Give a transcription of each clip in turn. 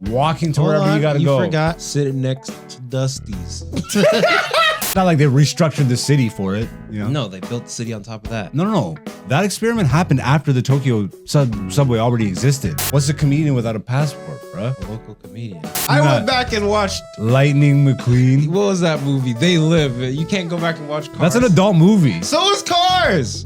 walking to wherever you gotta go. You forgot sitting next to Dusty's. It's not like they restructured the city for it, you know? No, they built the city on top of that. No. That experiment happened after the Tokyo subway already existed. What's a comedian without a passport, bruh? A local comedian. I went back and watched Lightning McQueen. What was that movie? They Live. You can't go back and watch Cars. That's an adult movie. So is Cars.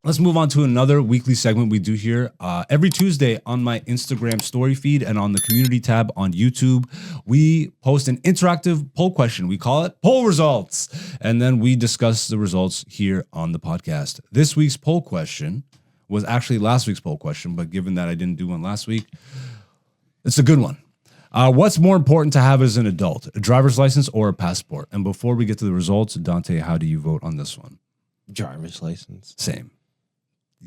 Let's move on to another weekly segment we do here. Every Tuesday on my Instagram story feed and on the community tab on YouTube, we post an interactive poll question. We call it Poll Results. And then we discuss the results here on the podcast. This week's poll question was actually last week's poll question, but given that I didn't do one last week, it's a good one. What's more important to have as an adult, a driver's license or a passport? And before we get to the results, Dante, how do you vote on this one? Driver's license. Same.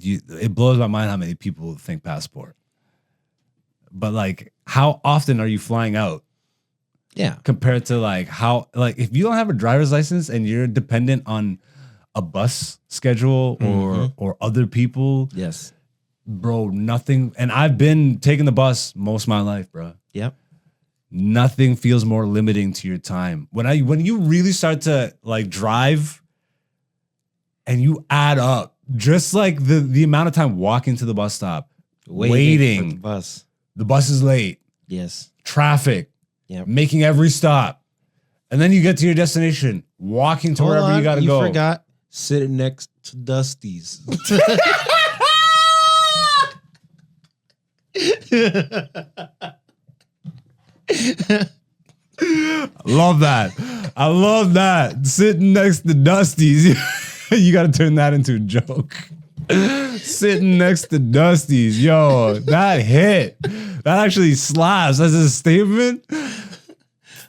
It blows my mind how many people think passport. But like, how often are you flying out? Yeah. Compared to like if you don't have a driver's license and you're dependent on a bus schedule or other people. Yes. Bro, nothing. And I've been taking the bus most of my life, bro. Yep. Nothing feels more limiting to your time. When you really start to like drive and you add up just like the amount of time walking to the bus stop, waiting for the bus. The bus is late. Yes. Traffic. Yep. Making every stop. And then you get to your destination, walking to wherever you gotta go. You forgot sitting next to Dusty's. Love that. I love that. Sitting next to Dusty's. You got to turn that into a joke. Sitting next to Dusty's. Yo, that hit. That actually slaps as a statement.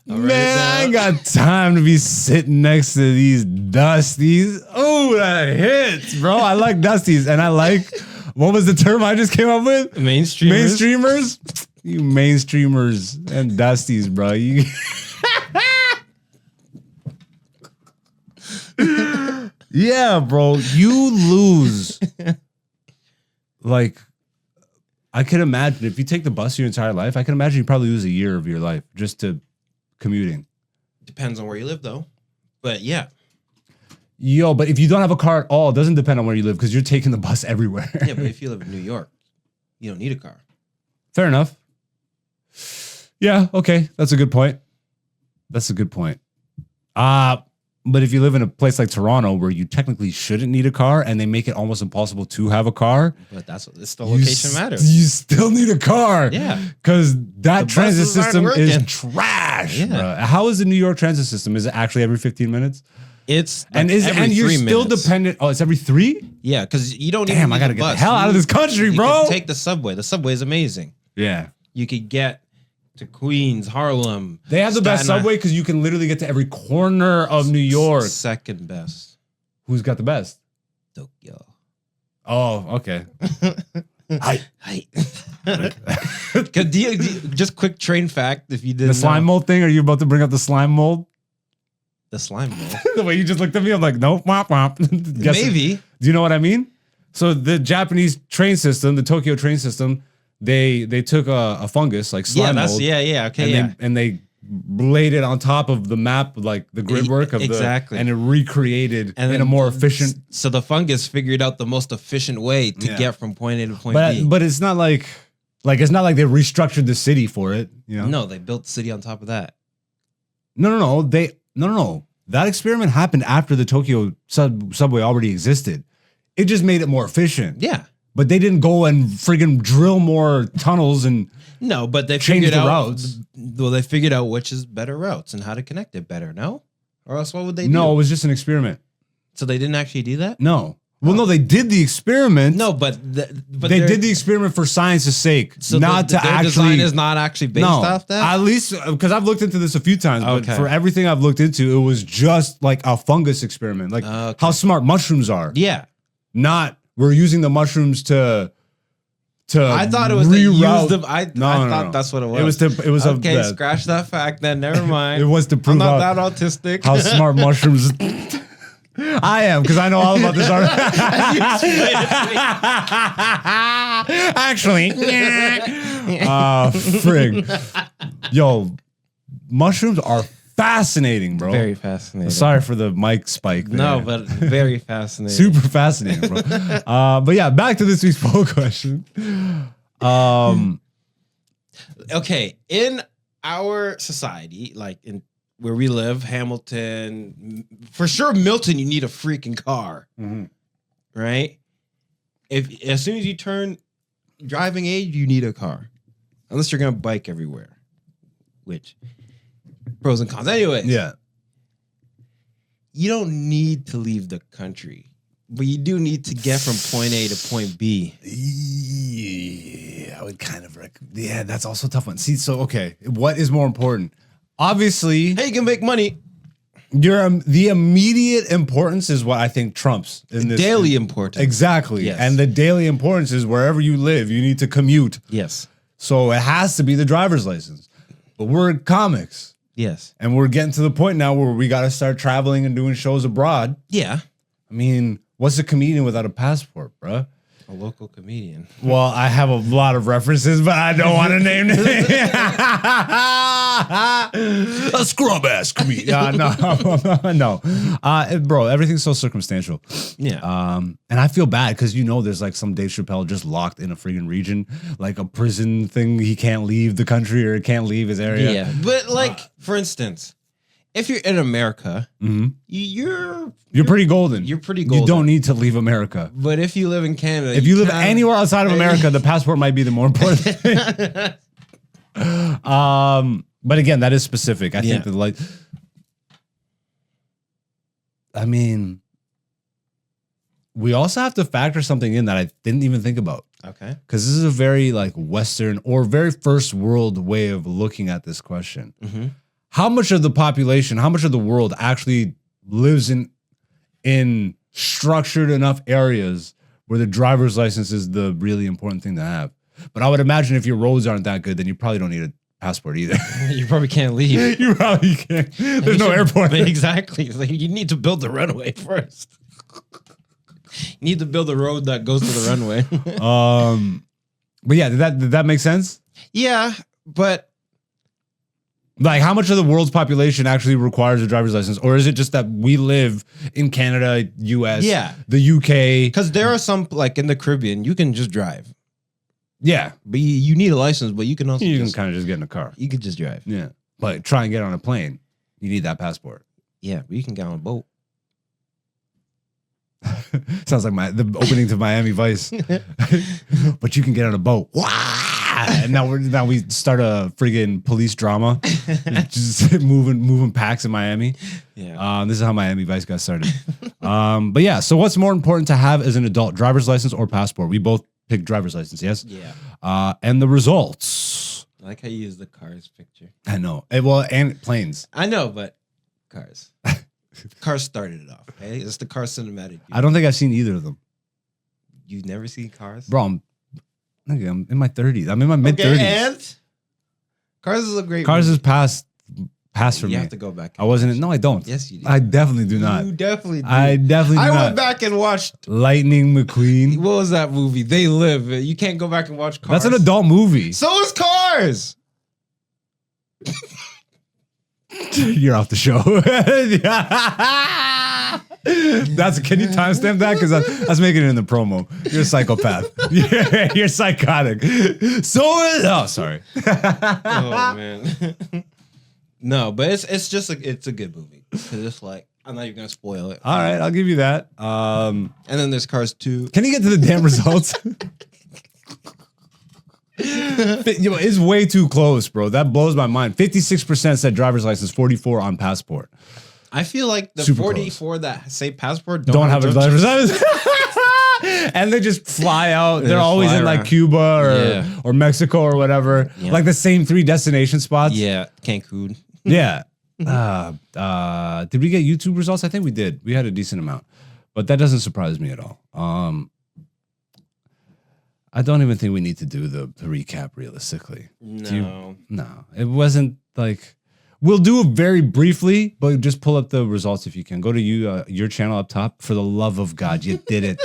Man, I ain't got time to be sitting next to these Dusties. Oh, that hits, bro. I like Dusties. And I like, what was the term I just came up with? Mainstreamers. Mainstreamers? You mainstreamers and Dusties, bro. You... Yeah, bro, you lose. Like, I can imagine if you take the bus your entire life, I can imagine you probably lose a year of your life just to commuting. Depends on where you live, though. But yeah. Yo, but if you don't have a car at all, it doesn't depend on where you live because you're taking the bus everywhere. Yeah, but if you live in New York, you don't need a car. Fair enough. Yeah, okay. That's a good point. That's a good point. But if you live in a place like Toronto where you technically shouldn't need a car and they make it almost impossible to have a car. But that's what it's the location matters. You still need a car. Yeah. Because that transit system is trash. Yeah. Bro. How is the New York transit system? Is it actually every 15 minutes? It's like and you're still dependent. Oh, it's every 3? Yeah, because you don't Damn, I gotta get the hell out of this country, bro. You take the subway. The subway is amazing. Yeah. You could get to Queens, Harlem. They have the best subway because you can literally get to every corner of New York. Second best. Who's got the best? Tokyo. Oh, okay. Hi. Just quick train fact, if you didn't The slime mold thing? Are you about to bring up the slime mold? The slime mold? The way you just looked at me, I'm like, nope, womp, womp. Maybe. Do you know what I mean? So the Japanese train system, the Tokyo train system, they took a fungus like slime mold. Okay, and they laid it on top of the map, like the grid work of exactly. And it recreated in a more efficient. So the fungus figured out the most efficient way to get from point A to point B. But it's not like it's not like they restructured the city for it. You know? No, they built the city on top of that. No. That experiment happened after the Tokyo subway already existed. It just made it more efficient. Yeah. But they didn't go and friggin' drill more tunnels and but they change figured the out routes. Well, they figured out which is better routes and how to connect it better. No, or else what would they do? No, it was just an experiment. So they didn't actually do that. No. Well, no, they did the experiment. No, but they did the experiment for science's sake, so not their to actually. Design is not actually based off that. At least because I've looked into this a few times, but Okay. for everything I've looked into, it was just like a fungus experiment, like how smart mushrooms are. Yeah, not we're using the mushrooms to. I thought it was they used them. I thought that's what it was. It was okay. Scratch that fact. Then never mind. It was to prove I'm not that autistic. How smart mushrooms. I am because I know all about this art. Actually, Frig. Yo, mushrooms are fascinating, bro. Very fascinating. Sorry for the mic spike. No, there. but very fascinating. Super fascinating, bro. But yeah, back to this week's poll question. Okay, in our society, like in where we live, Hamilton, for sure, Milton, you need a freaking car, right? If as soon as you turn driving age, you need a car, unless you're gonna bike everywhere, which pros and cons. Anyways, Yeah. you don't need to leave the country, but you do need to get from point A to point B. Yeah, I would kind of yeah, that's also a tough one. See, so okay, what is more important? Obviously, Hey, you can make money. the immediate importance is what I think trumps in this Daily importance. Exactly. Yes. And the daily importance is wherever you live, you need to commute. Yes. So it has to be the driver's license. But we're comics. Yes. And we're getting to the point now where we got to start traveling and doing shows abroad. Yeah. I mean, what's a comedian without a passport, bruh? A local comedian. Well, I have a lot of references, but I don't want to name them. A scrub ass comedian. No. Bro, everything's so circumstantial. Yeah. And I feel bad because there's like some Dave Chappelle just locked in a freaking region, like a prison thing. He can't leave the country or can't leave his area. Yeah. But like, for instance, if you're in America, you're pretty golden. You're pretty golden. You don't need to leave America. But if you live in Canada, If you live anywhere outside of America, the passport might be the more important thing. But again, that is specific. I think that I mean, we also have to factor something in that I didn't even think about. Okay. Because this is a very like Western or very first world way of looking at this question. How much of the population, how much of the world actually lives in structured enough areas where the driver's license is the really important thing to have? But I would imagine if your roads aren't that good, then you probably don't need a passport either. You probably can't leave. You probably can't. There's no airport. Exactly. It's like, you need to build the runway first. You need to build a road that goes to the runway. But yeah, did that make sense? Yeah, but Like, how much of the world's population actually requires a driver's license? Or is it just that we live in Canada, US, the UK? because there are some, like in the Caribbean, you can just drive. Yeah. But you need a license, but you can also You can kind of just get in a car. you could just drive. Yeah. But try and get on a plane. You need that passport. Yeah, but you can get on a boat. Sounds like the opening to Miami Vice. But you can get on a boat. And now we start a friggin' police drama. Just moving packs in Miami. Yeah. This is how Miami Vice got started. But yeah, so what's more important to have as an adult, driver's license or passport? We both picked driver's license, yes? Yeah. And the results. I like how you use the cars picture. I know. Well, and planes. I know, but cars. Cars started it off. Okay, it's the car cinematic. I don't think I've seen either of them. You've never seen Cars, Bro, I'm in my 30s. I'm in my mid 30s. Okay, and Cars is a great. Cars movie. is past for me. You have to go back. I wasn't. No, I don't. Yes, you do. I definitely do not. You definitely do. I definitely do I not. went back and watched. Lightning McQueen. What was that movie? They Live. You can't go back and watch Cars. That's an adult movie. So is Cars. You're off the show. Can you timestamp that? Because that's making it in the promo. You're a psychopath. You're psychotic. Oh, sorry. Oh man. No, but it's just it's a good movie because it's like I'm not even gonna spoil it. All right, I'll give you that. And then there's Cars 2. Can you get to the damn results? It's way too close, bro. That blows my mind. 56% said driver's license, 44 on passport. I feel like the Super 44 that say passport Don't have a driver's license. And they just fly out. They're always in like Cuba or Mexico or whatever. Yeah. Like the same 3 destination spots. Yeah, Cancun. Yeah. Did we get YouTube results? I think we did. We had a decent amount. But that doesn't surprise me at all. I don't even think we need to do the recap realistically. No. No. It wasn't like... We'll do it very briefly, but just pull up the results if you can. Go to your channel up top. For the love of God, you did it.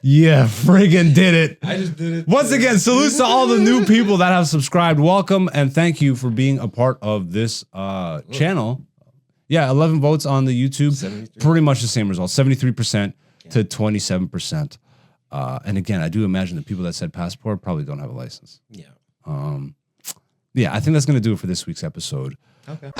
Yeah, friggin' did it. I just did it. Once again, salutes to all the new people that have subscribed. Welcome and thank you for being a part of this channel. Yeah, 11 votes on the YouTube. 73. Pretty much the same result, 73% to 27%. And again, I do imagine the people that said passport probably don't have a license. Yeah. Yeah, I think that's going to do it for this week's episode. Okay.